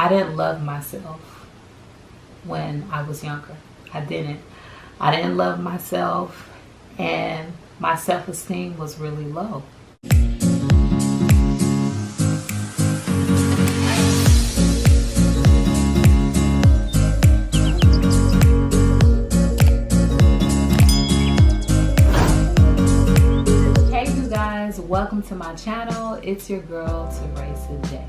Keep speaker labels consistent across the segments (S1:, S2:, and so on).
S1: I didn't love myself when I was younger. I didn't love myself, and my self-esteem was really low. Hey you guys, welcome to my channel. It's your girl Toraisa J.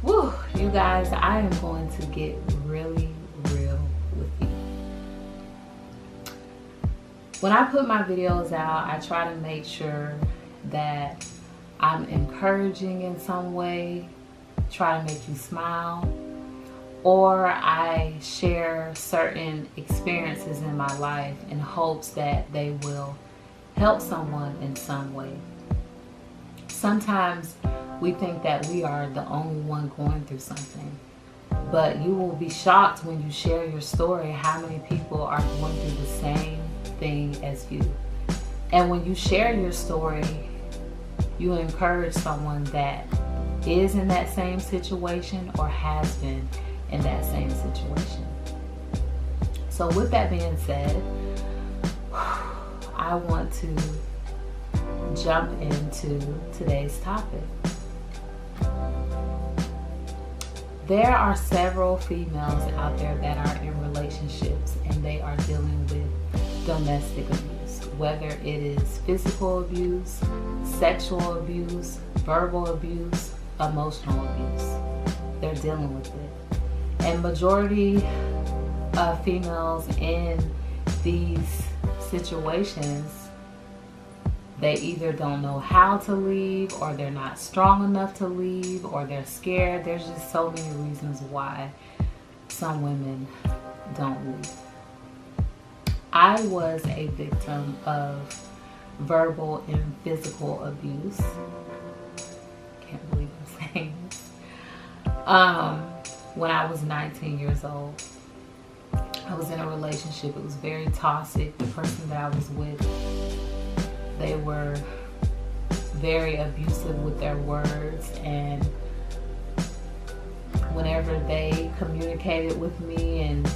S1: Woo, you guys, I am going to get really real with you. When I put my videos out, I try to make sure that I'm encouraging in some way, try to make you smile, or I share certain experiences in my life in hopes that they will help someone in some way. Sometimes we think that we are the only one going through something, but you will be shocked when you share your story how many people are going through the same thing as you. And when you share your story, you encourage someone that is in that same situation or has been in that same situation. So with that being said, I want to jump into today's topic. There are several females out there that are in relationships and they are dealing with domestic abuse, whether it is physical abuse, sexual abuse, verbal abuse, emotional abuse. They're dealing with it. And majority of females in these situations, they either don't know how to leave, or they're not strong enough to leave, or they're scared. There's just so many reasons why some women don't leave. I was a victim of verbal and physical abuse. Can't believe I'm saying this. When I was 19 years old, I was in a relationship. It was very toxic. The person that I was with, they were very abusive with their words, and whenever they communicated with me and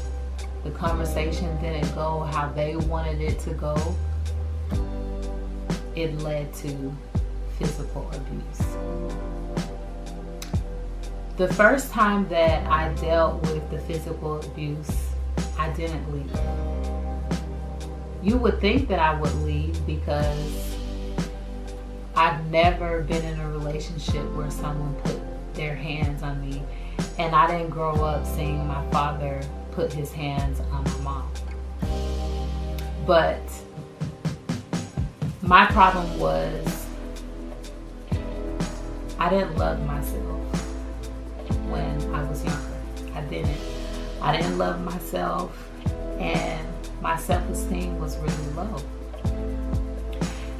S1: the conversation didn't go how they wanted it to go, it led to physical abuse. The first time that I dealt with the physical abuse, I didn't leave. You would think that I would leave because I've never been in a relationship where someone put their hands on me, and I didn't grow up seeing my father put his hands on my mom. But my problem was I didn't love myself when I was younger. I didn't love myself, and my self-esteem was really low.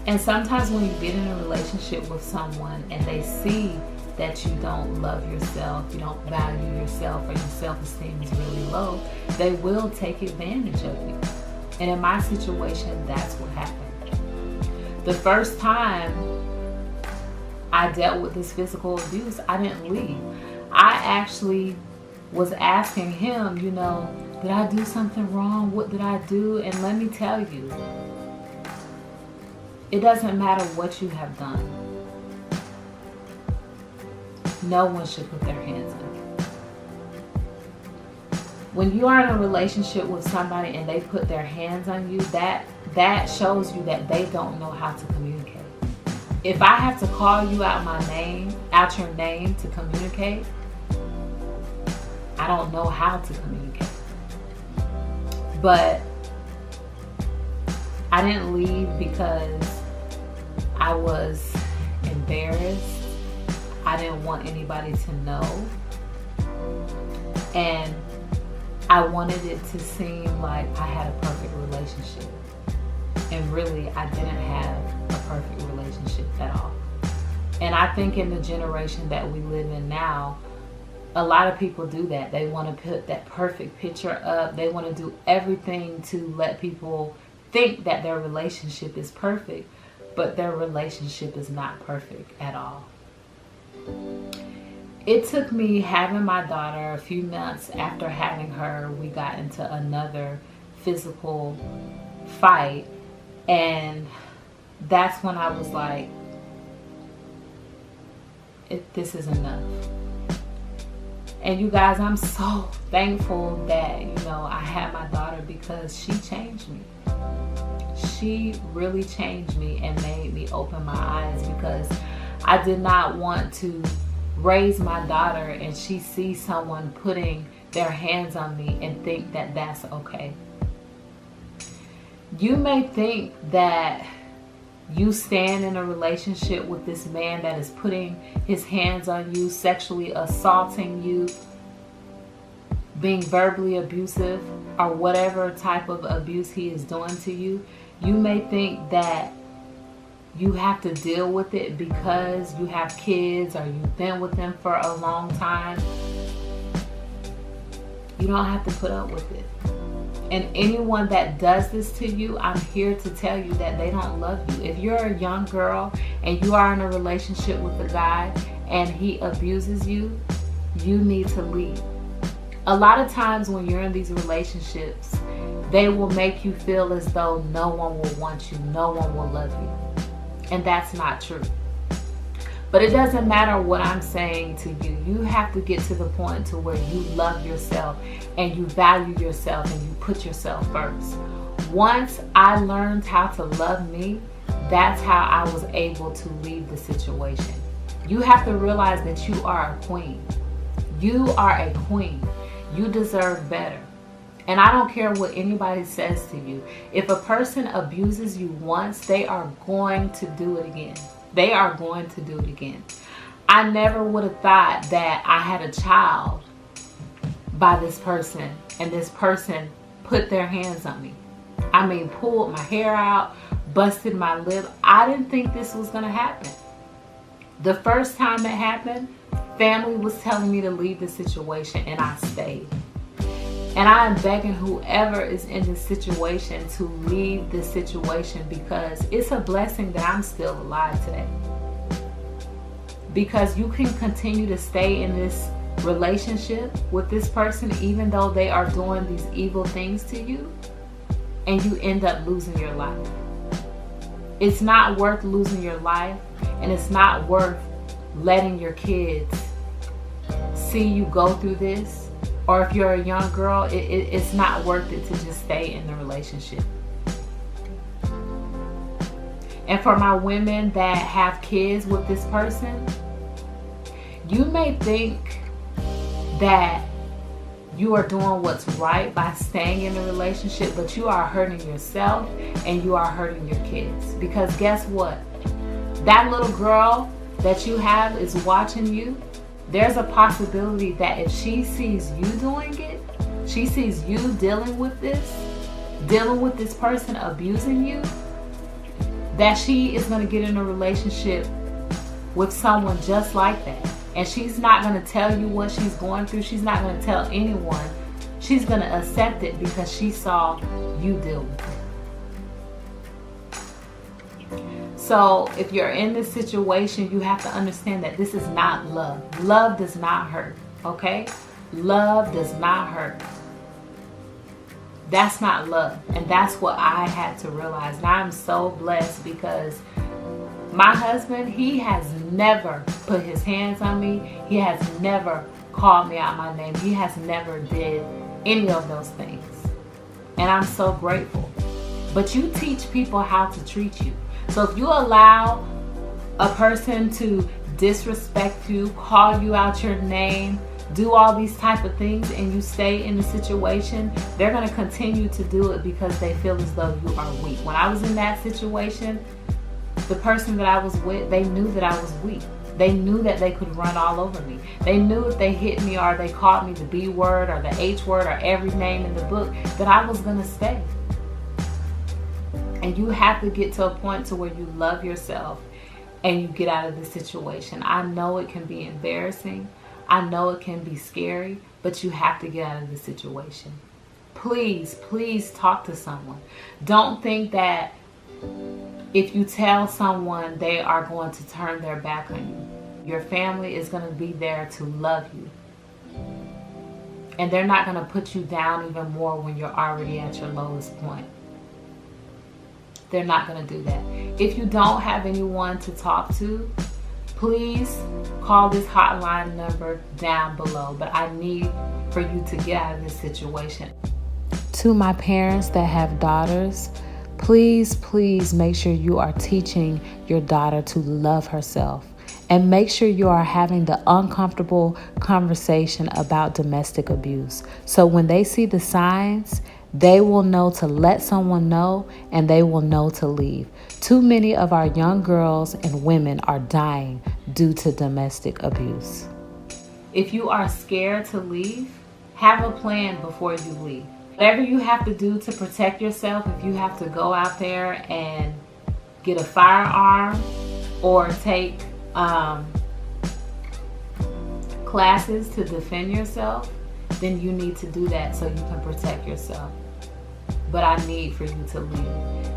S1: And sometimes when you get in a relationship with someone and they see that you don't love yourself, you don't value yourself, or your self-esteem is really low, they will take advantage of you. And in my situation, that's what happened. The first time I dealt with this physical abuse, I didn't leave. I actually was asking him, did I do something wrong? What did I do? And let me tell you, it doesn't matter what you have done. No one should put their hands on you. When you are in a relationship with somebody and they put their hands on you, that shows you that they don't know how to communicate. If I have to call you out your name to communicate, I don't know how to communicate. But I didn't leave because I was embarrassed. I didn't want anybody to know. And I wanted it to seem like I had a perfect relationship. And really, I didn't have a perfect relationship at all. And I think in the generation that we live in now, a lot of people do that. They want to put that perfect picture up. They want to do everything to let people think that their relationship is perfect, but their relationship is not perfect at all. It took me having my daughter a few months after having her, we got into another physical fight. And that's when I was like, this is enough. And you guys, I'm so thankful that, I had my daughter, because she changed me. She really changed me and made me open my eyes, because I did not want to raise my daughter and she sees someone putting their hands on me and think that that's okay. You may think that you stand in a relationship with this man that is putting his hands on you, sexually assaulting you, being verbally abusive, or whatever type of abuse he is doing to you. You may think that you have to deal with it because you have kids or you've been with them for a long time. You don't have to put up with it. And anyone that does this to you, I'm here to tell you that they don't love you. If you're a young girl and you are in a relationship with a guy and he abuses you, you need to leave. A lot of times when you're in these relationships, they will make you feel as though no one will want you, no one will love you. And that's not true. But it doesn't matter what I'm saying to you. You have to get to the point to where you love yourself and you value yourself and you put yourself first. Once I learned how to love me, that's how I was able to leave the situation. You have to realize that you are a queen. You are a queen. You deserve better. And I don't care what anybody says to you. If a person abuses you once, they are going to do it again. They are going to do it again. I never would have thought that I had a child by this person and this person put their hands on me. I mean, pulled my hair out, busted my lip. I didn't think this was going to happen. The first time it happened, family was telling me to leave the situation and I stayed. And I am begging whoever is in this situation to leave this situation, because it's a blessing that I'm still alive today. Because you can continue to stay in this relationship with this person even though they are doing these evil things to you, and you end up losing your life. It's not worth losing your life, and it's not worth letting your kids see you go through this. Or if you're a young girl, it's not worth it to just stay in the relationship. And for my women that have kids with this person, you may think that you are doing what's right by staying in the relationship, but you are hurting yourself and you are hurting your kids. Because guess what? That little girl that you have is watching you. There's a possibility that if she sees you doing it, she sees you dealing with this person abusing you, that she is going to get in a relationship with someone just like that. And she's not going to tell you what she's going through. She's not going to tell anyone. She's going to accept it because she saw you deal with it. So if you're in this situation, you have to understand that this is not love. Love does not hurt, okay? Love does not hurt. That's not love. And that's what I had to realize. And I'm so blessed because my husband, he has never put his hands on me. He has never called me out my name. He has never did any of those things. And I'm so grateful. But you teach people how to treat you. So if you allow a person to disrespect you, call you out your name, do all these type of things, and you stay in the situation, they're going to continue to do it because they feel as though you are weak. When I was in that situation, the person that I was with, they knew that I was weak. They knew that they could run all over me. They knew if they hit me or they called me the B word or the H word or every name in the book, that I was going to stay. And you have to get to a point to where you love yourself and you get out of the situation. I know it can be embarrassing. I know it can be scary, but you have to get out of the situation. Please, please talk to someone. Don't think that if you tell someone, they are going to turn their back on you. Your family is going to be there to love you. And they're not going to put you down even more when you're already at your lowest point. They're not going to do that. If you don't have anyone to talk to, please call this hotline number down below. But I need for you to get out of this situation. To my parents that have daughters, please make sure you are teaching your daughter to love herself. And make sure you are having the uncomfortable conversation about domestic abuse. So when they see the signs, they will know to let someone know, and they will know to leave. Too many of our young girls and women are dying due to domestic abuse. If you are scared to leave, have a plan before you leave. Whatever you have to do to protect yourself, if you have to go out there and get a firearm or take classes to defend yourself, then you need to do that so you can protect yourself. But I need for you to leave.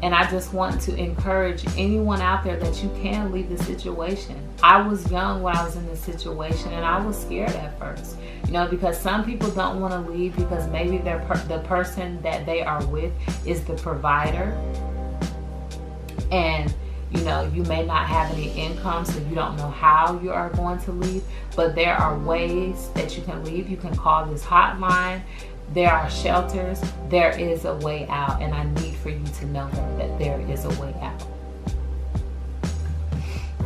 S1: And I just want to encourage anyone out there that you can leave the situation. I was young when I was in this situation, and I was scared at first. Because some people don't want to leave because maybe the person that they are with is the provider. And you may not have any income, so you don't know how you are going to leave. But there are ways that you can leave. You can call this hotline. There are shelters. There is a way out. And I need for you to know that there is a way out.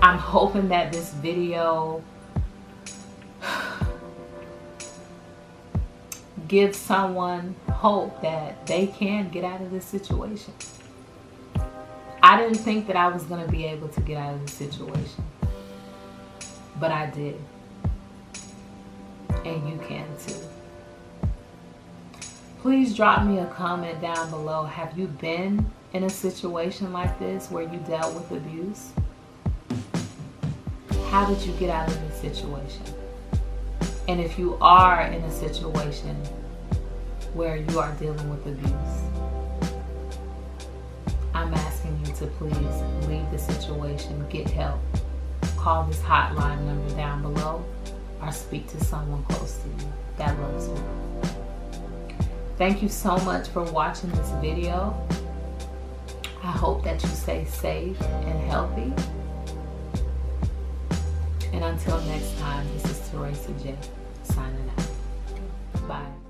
S1: I'm hoping that this video gives someone hope that they can get out of this situation. I didn't think that I was going to be able to get out of this situation, but I did. And you can too. Please drop me a comment down below. Have you been in a situation like this where you dealt with abuse? How did you get out of this situation? And if you are in a situation where you are dealing with abuse, I'm asking you to please leave the situation, get help. Call this hotline number down below or speak to someone close to you that loves you. Thank you so much for watching this video. I hope that you stay safe and healthy. And until next time, this is Toraisa J signing out. Bye.